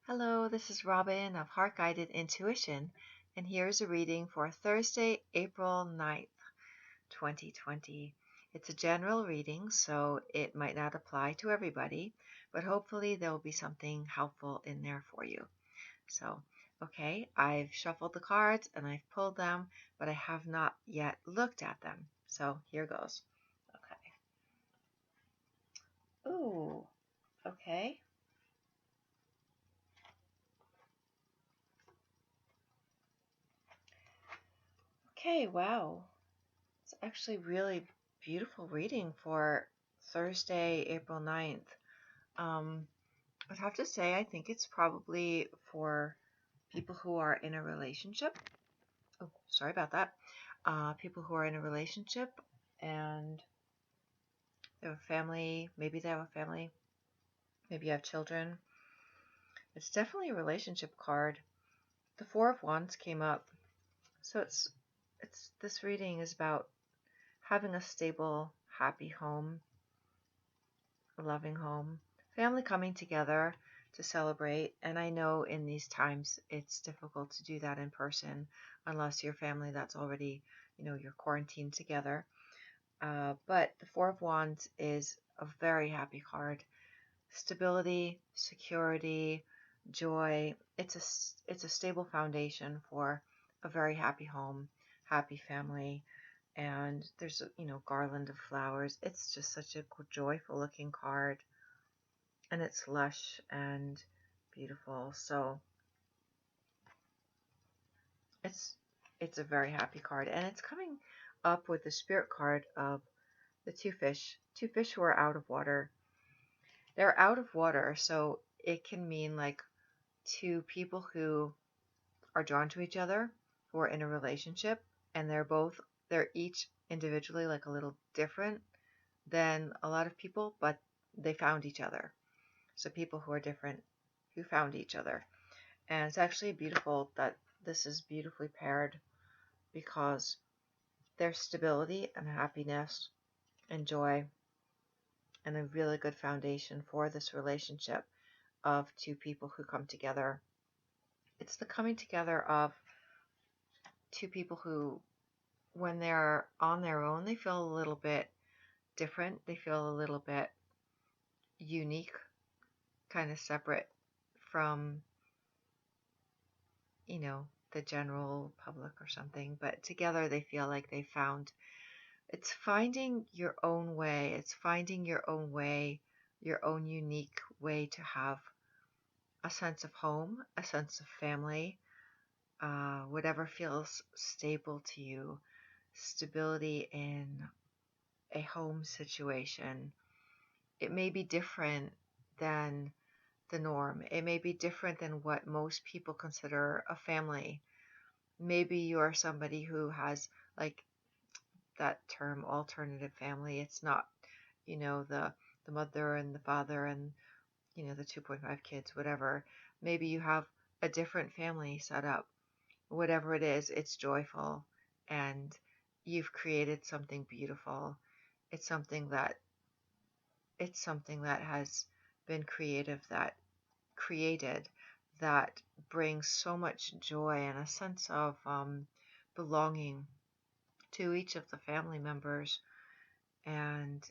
Hello, this is Robyn of Heart Guided Intuition, and here's a reading for Thursday, April 9th, 2020. It's a general reading, so it might not apply to everybody, but hopefully there will be something helpful in there for you. So, okay, I've shuffled the cards and I've pulled them, but I have not yet looked at them. So here goes. Okay. Ooh, okay. Okay, wow. It's actually really beautiful reading for Thursday, April 9th. I'd have to say I think it's probably for people who are in a relationship. Oh, sorry about that. People who are in a relationship and they have a family. Maybe they have a family. Maybe you have children. It's definitely a relationship card. The Four of Wands came up. So it's this reading is about having a stable, happy home, a loving home, family coming together to celebrate. And I know in these times it's difficult to do that in person unless your family that's already, you're quarantined together. But the Four of Wands is a very happy card. Stability, security, joy. It's a stable foundation for a very happy home, happy family. And there's a garland of flowers. It's just such a joyful looking card, and it's lush and beautiful. So it's it's a very happy card, and it's coming up with the spirit card of the two fish who are out of water. They're out of water, so it can mean like two people who are drawn to each other, who are in a relationship, and they're each individually like a little different than a lot of people, but they found each other. So people who are different who found each other. And it's actually beautiful that this is beautifully paired because there's stability and happiness and joy and a really good foundation for this relationship of two people who come together. It's the coming together of two people who, when they're on their own, they feel a little bit different. They feel a little bit unique, kind of separate from, the general public or something. But together they feel like they found. It's finding your own way. It's finding your own way, your own unique way to have a sense of home, a sense of family, whatever feels stable to you, stability in a home situation. It may be different than the norm. It may be different than what most people consider a family. Maybe you are somebody who has like that term alternative family. It's not, the mother and the father and the 2.5 kids, whatever. Maybe you have a different family set up. Whatever it is, it's joyful and you've created something beautiful. It's something that has been created that brings so much joy and a sense of belonging to each of the family members, and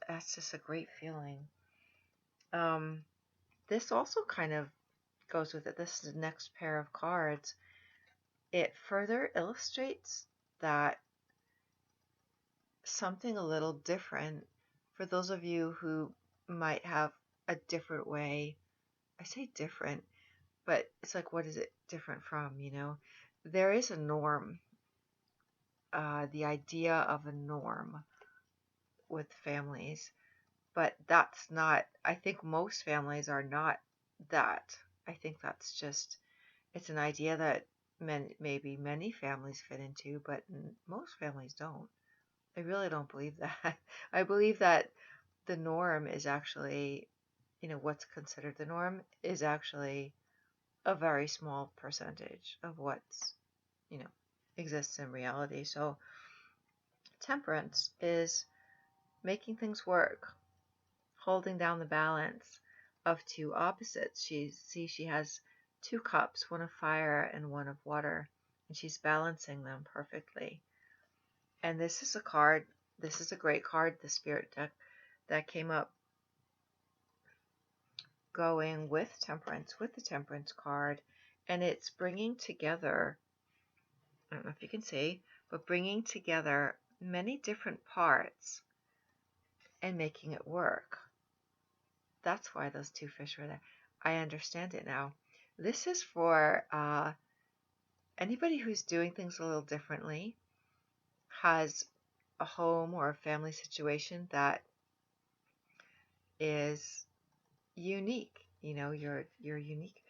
that's just a great feeling. Um, this also kind of goes with it. This is the next pair of cards. It further illustrates that something a little different for those of you who might have a different way. I say different, but it's like, what is it different from, There is a norm, the idea of a norm with families, but that's not, I think most families are not that. I think that's just, it's an idea that maybe many families fit into, but most families don't. I really don't believe that. I believe that the norm is actually, what's considered the norm is actually a very small percentage of what's, you know, exists in reality. So temperance is making things work, holding down the balance, of two opposites. She has two cups, one of fire and one of water, and she's balancing them perfectly. And this is a card, this is a great card, the Spirit deck, that came up going with Temperance, with the Temperance card, and it's bringing together, I don't know if you can see, but bringing together many different parts and making it work. That's why those two fish were there. I understand it now. This is for anybody who's doing things a little differently, has a home or a family situation that is unique. You know, you're unique.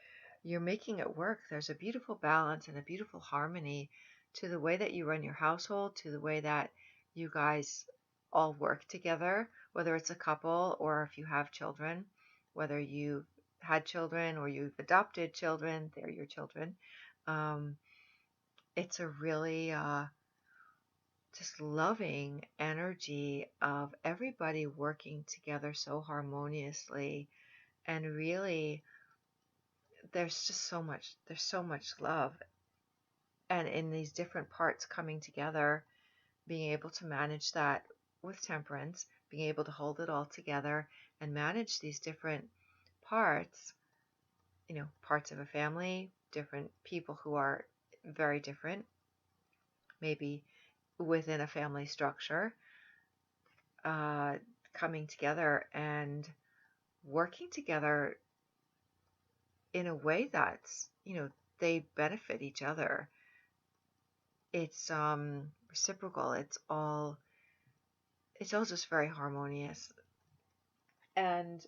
You're making it work. There's a beautiful balance and a beautiful harmony to the way that you run your household, to the way that you guys all work together, whether it's a couple or if you have children, whether you've had children or you've adopted children, they're your children. It's a really just loving energy of everybody working together so harmoniously, and really there's so much love, and in these different parts coming together, being able to manage that with Temperance, being able to hold it all together and manage these different parts, parts of a family, different people who are very different, maybe within a family structure, coming together and working together in a way that's, they benefit each other. It's reciprocal. It's all just very harmonious. And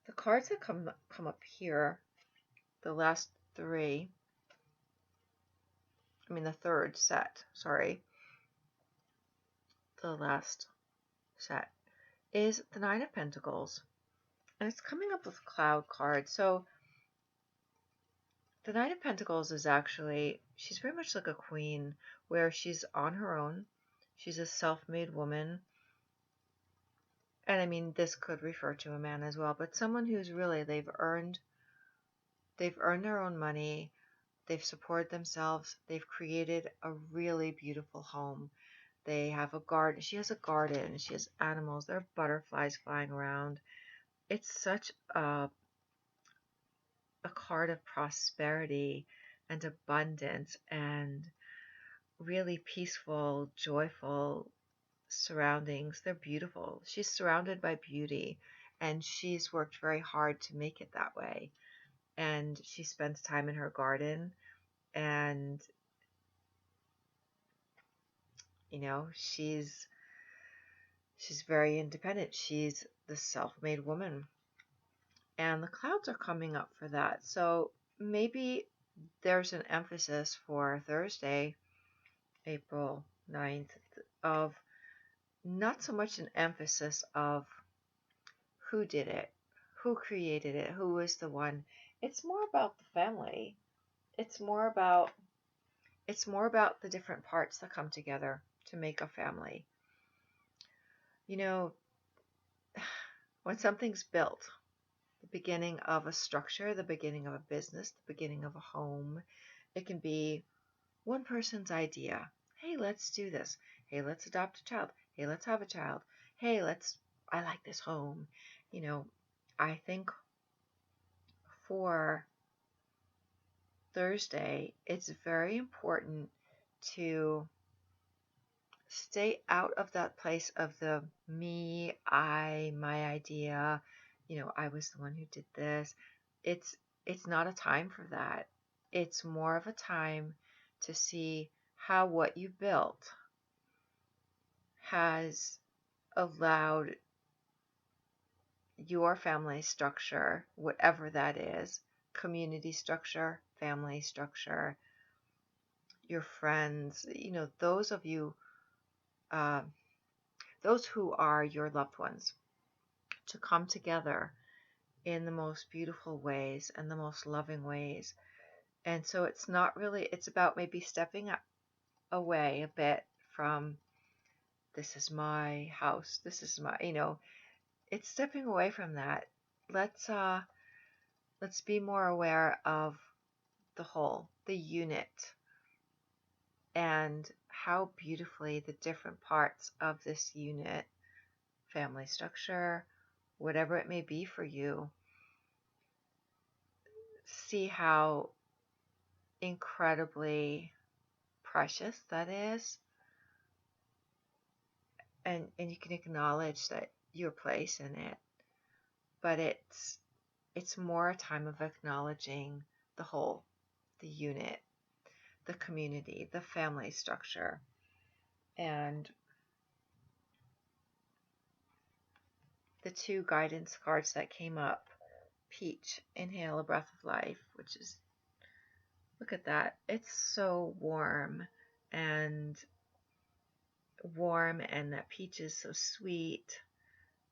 the cards that come up here, the last three, the third set, sorry, the last set is the Nine of Pentacles. And it's coming up with Cloud cards. So the Nine of Pentacles is actually, she's very much like a queen, where she's on her own. She's a self-made woman. And this could refer to a man as well, but someone who's really, they've earned their own money. They've supported themselves. They've created a really beautiful home. They have a garden. She has a garden. She has animals. There are butterflies flying around. It's such a card of prosperity and abundance and really peaceful, joyful surroundings. They're beautiful. She's surrounded by beauty, and she's worked very hard to make it that way. And she spends time in her garden, and she's very independent. She's the self-made woman. And the clouds are coming up for that. So maybe there's an emphasis for Thursday, April 9th, of not so much an emphasis of who did it, who created it, who was the one. It's more about the family. It's more about the different parts that come together to make a family. When something's built, the beginning of a structure, the beginning of a business, the beginning of a home, it can be one person's idea. Hey, let's do this. Hey, let's adopt a child. Hey, let's have a child. Hey, I like this home. I think for Thursday, it's very important to stay out of that place of the me, my idea, I was the one who did this. It's not a time for that. It's more of a time to see how what you built has allowed your family structure, whatever that is, community structure, family structure, your friends, those of you, those who are your loved ones, to come together in the most beautiful ways and the most loving ways. And so it's not really, it's about maybe stepping away a bit from, this is my house, this is my, it's stepping away from that, let's uh let's be more aware of the whole, the unit, and how beautifully the different parts of this unit, family structure, whatever it may be for you, see how incredibly precious that is, and you can acknowledge that your place in it. But it's more a time of acknowledging the whole, the unit, the community, the family structure. And the two guidance cards that came up, Peach, inhale a breath of life, which is, look at that. It's so and and that peach is so sweet,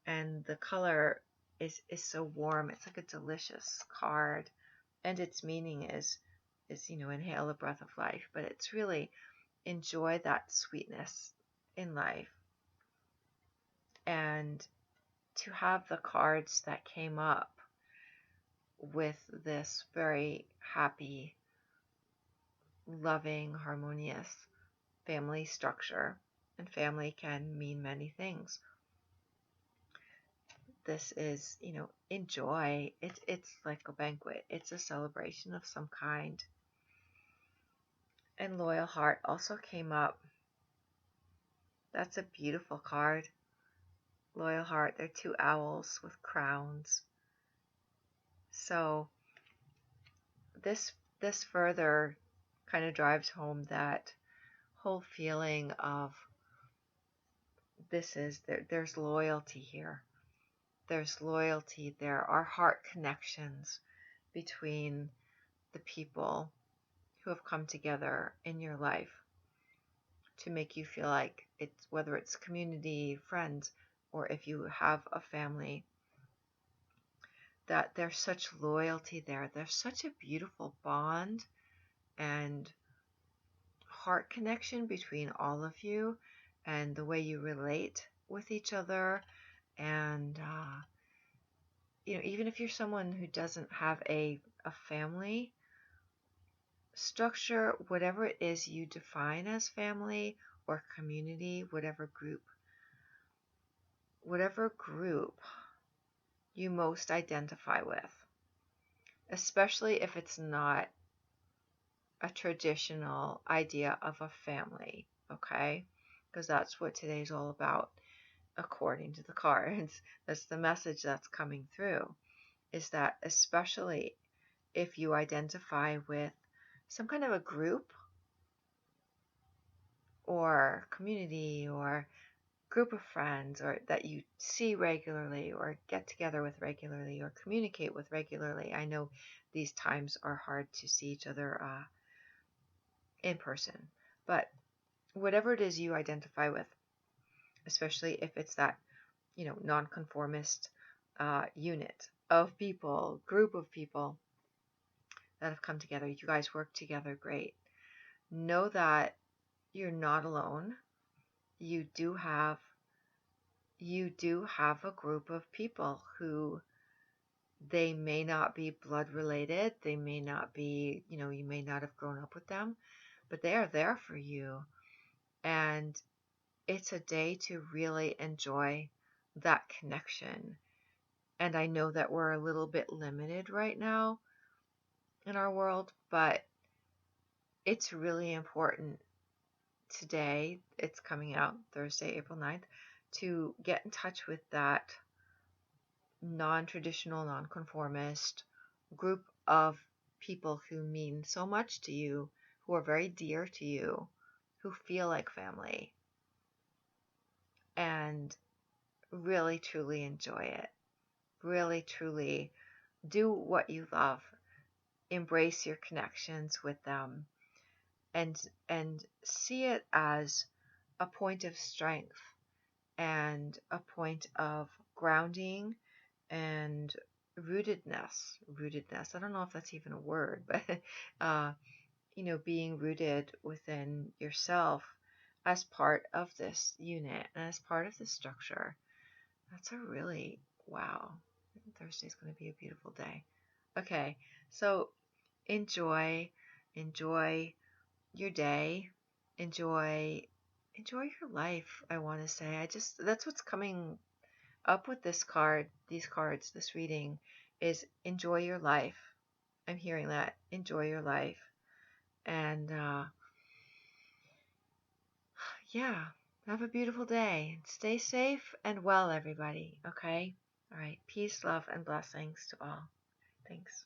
and the color is so warm. It's like a delicious card, and its meaning is inhale a breath of life, but it's really enjoy that sweetness in life. And to have the cards that came up with this very happy, loving, harmonious family structure, and family can mean many things. This is, enjoy. It's like a banquet. It's a celebration of some kind. And Loyal Heart also came up. That's a beautiful card. Loyal Heart, they're two owls with crowns. So this further kind of drives home that whole feeling of there's loyalty here. There's loyalty. There are heart connections between the people who have come together in your life to make you feel like it's, whether it's community, friends, or if you have a family, that there's such loyalty there. There's such a beautiful bond and heart connection between all of you, and the way you relate with each other. And even if you're someone who doesn't have a family structure, whatever it is you define as family or community, whatever group you most identify with, especially if it's not a traditional idea of a family, okay? Because that's what today's all about, according to the cards. That's the message that's coming through, is that especially if you identify with some kind of a group or community or group of friends, or that you see regularly or get together with regularly or communicate with regularly. I know these times are hard to see each other in person, but whatever it is you identify with, especially if it's that nonconformist unit of people, group of people that have come together, you guys work together great. Know that you're not alone. You do have a group of people who, they may not be blood related, they may not be, you may not have grown up with them, but they are there for you. And it's a day to really enjoy that connection. And I know that we're a little bit limited right now in our world, but it's really important today, it's coming out Thursday, April 9th, to get in touch with that non-traditional, non-conformist group of people who mean so much to you, who are very dear to you, who feel like family, and really truly enjoy it. Really truly do what you love. Embrace your connections with them, and see it as a point of strength and a point of grounding and rootedness. I don't know if that's even a word, but being rooted within yourself as part of this unit and as part of this structure. That's a really, wow, Thursday's going to be a beautiful day. Okay, so enjoy your day, enjoy your life. I want to say, that's what's coming up with these cards, this reading is enjoy your life. I'm hearing that. Enjoy your life. And yeah, have a beautiful day. Stay safe and well, everybody. Okay? All right. Peace, love, and blessings to all. Thanks.